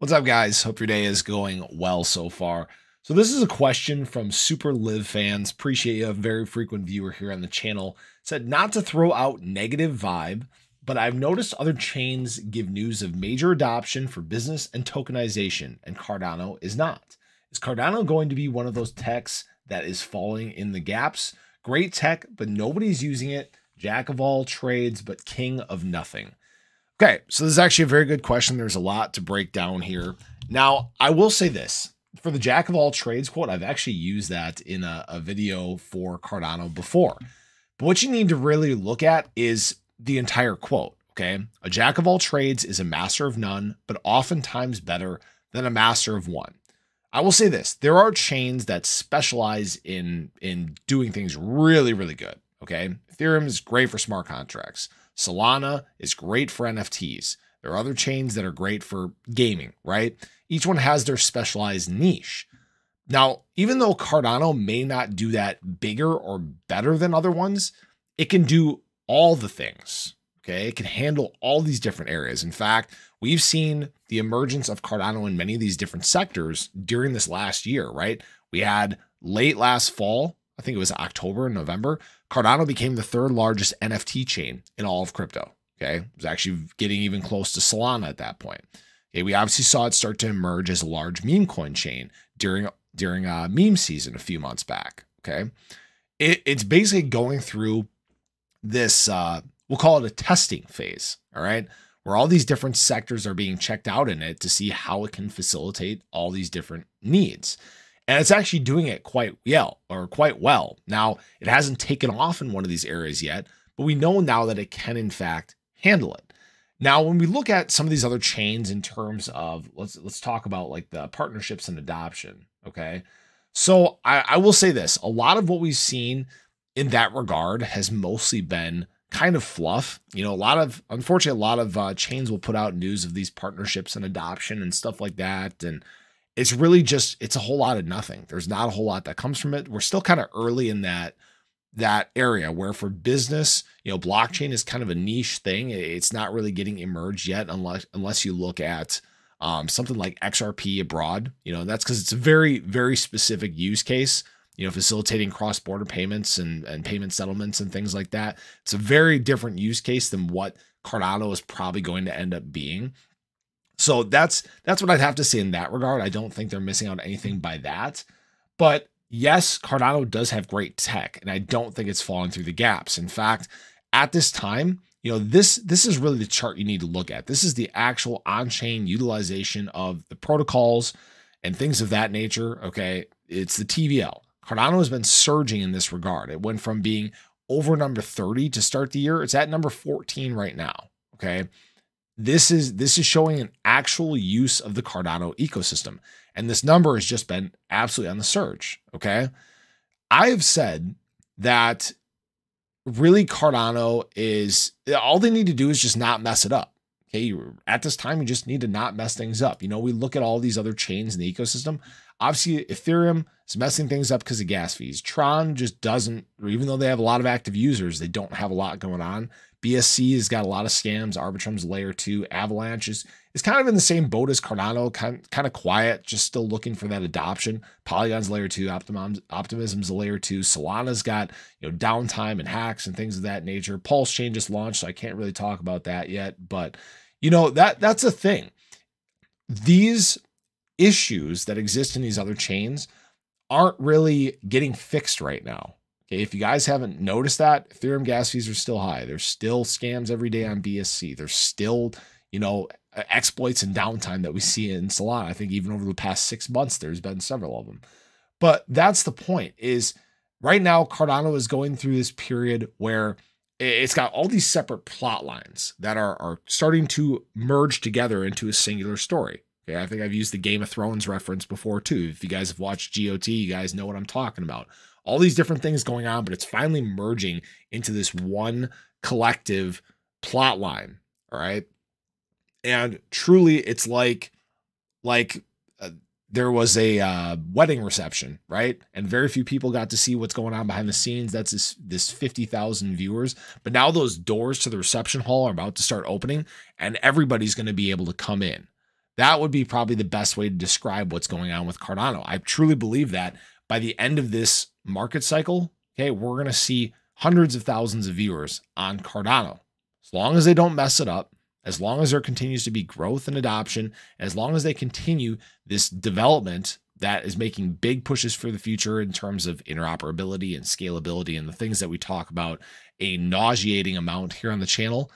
What's up, guys? Hope your day is going well so far. So this is a question from Super Live fans. Appreciate you, a very frequent viewer here on the channel. Said not to throw out negative vibe, but I've noticed other chains give news of major adoption for business and tokenization, and Cardano is not. Is Cardano going to be one of those techs that is falling in the gaps? Great tech, but nobody's using it. Jack of all trades, but king of nothing. Okay, so this is actually a very good question. There's a lot to break down here. Now, I will say this. For the jack of all trades quote, I've actually used that in a video for Cardano before. But what you need to really look at is the entire quote, okay? A jack of all trades is a master of none, but oftentimes better than a master of one. I will say this. There are chains that specialize in doing things really, really good, okay? Ethereum is great for smart contracts. Solana is great for NFTs. There are other chains that are great for gaming, right? Each one has their specialized niche. Now, even though Cardano may not do that bigger or better than other ones, it can do all the things, okay? It can handle all these different areas. In fact, we've seen the emergence of Cardano in many of these different sectors during this last year, right? We had late last fall, I think it was October and November, Cardano became the third largest NFT chain in all of crypto. Okay. It was actually getting even close to Solana at that point. Okay. We obviously saw it start to emerge as a large meme coin chain during meme season a few months back. Okay. It's basically going through this, we'll call it a testing phase. All right. Where all these different sectors are being checked out in it to see how it can facilitate all these different needs. And it's actually doing it quite well. Now, it hasn't taken off in one of these areas yet, but we know now that it can, in fact, handle it. Now, when we look at some of these other chains in terms of, let's talk about like the partnerships and adoption, okay? So I will say this. A lot of what we've seen in that regard has mostly been kind of fluff. You know, unfortunately, a lot of chains will put out news of these partnerships and adoption and stuff like that. And it's really just, it's a whole lot of nothing. There's not a whole lot that comes from it. We're still kind of early in that area where for business, you know, blockchain is kind of a niche thing. It's not really getting emerged yet unless you look at something like XRP abroad. You know, that's because it's a very, very specific use case, you know, facilitating cross-border payments and payment settlements and things like that. It's a very different use case than what Cardano is probably going to end up being. So that's what I'd have to say in that regard. I don't think they're missing out on anything by that. But yes, Cardano does have great tech, and I don't think it's falling through the gaps. In fact, at this time, you know, this is really the chart you need to look at. This is the actual on-chain utilization of the protocols and things of that nature. Okay, it's the TVL. Cardano has been surging in this regard. It went from being over number 30 to start the year. It's at number 14 right now. Okay. This is showing an actual use of the Cardano ecosystem. And this number has just been absolutely on the surge. Okay. I have said that really Cardano is, all they need to do is just not mess it up. Okay. At this time, you just need to not mess things up. You know, we look at all these other chains in the ecosystem. Obviously, Ethereum is messing things up because of gas fees. Tron just doesn't, even though they have a lot of active users, they don't have a lot going on. BSC has got a lot of scams. Arbitrum's layer 2. Avalanche is kind of in the same boat as Cardano, kind of quiet, just still looking for that adoption. Polygon's layer 2. Optimism's a layer 2. Solana's got, you know, downtime and hacks and things of that nature. Pulse Chain just launched, so I can't really talk about that yet. But, you know, that's a thing. These issues that exist in these other chains aren't really getting fixed right now. Okay, if you guys haven't noticed that, Ethereum gas fees are still high. There's still scams every day on BSC. There's still, you know, exploits and downtime that we see in Solana. I think even over the past 6 months, there's been several of them. But that's the point, is right now Cardano is going through this period where it's got all these separate plot lines that are starting to merge together into a singular story. Okay, I think I've used the Game of Thrones reference before too. If you guys have watched GOT, you guys know what I'm talking about. All these different things going on, but it's finally merging into this one collective plot line. All right. And truly, it's like there was a wedding reception, right? And very few people got to see what's going on behind the scenes. That's this 50,000 viewers. But now those doors to the reception hall are about to start opening, and everybody's going to be able to come in. That would be probably the best way to describe what's going on with Cardano. I truly believe that by the end of this market cycle, okay, we're going to see hundreds of thousands of viewers on Cardano. As long as they don't mess it up, as long as there continues to be growth and adoption, as long as they continue this development that is making big pushes for the future in terms of interoperability and scalability and the things that we talk about a nauseating amount here on the channel,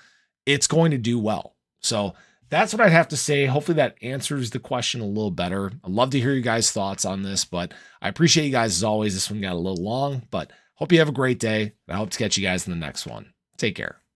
it's going to do well. So that's what I'd have to say. Hopefully that answers the question a little better. I'd love to hear you guys' thoughts on this, but I appreciate you guys as always. This one got a little long, but hope you have a great day. I hope to catch you guys in the next one. Take care.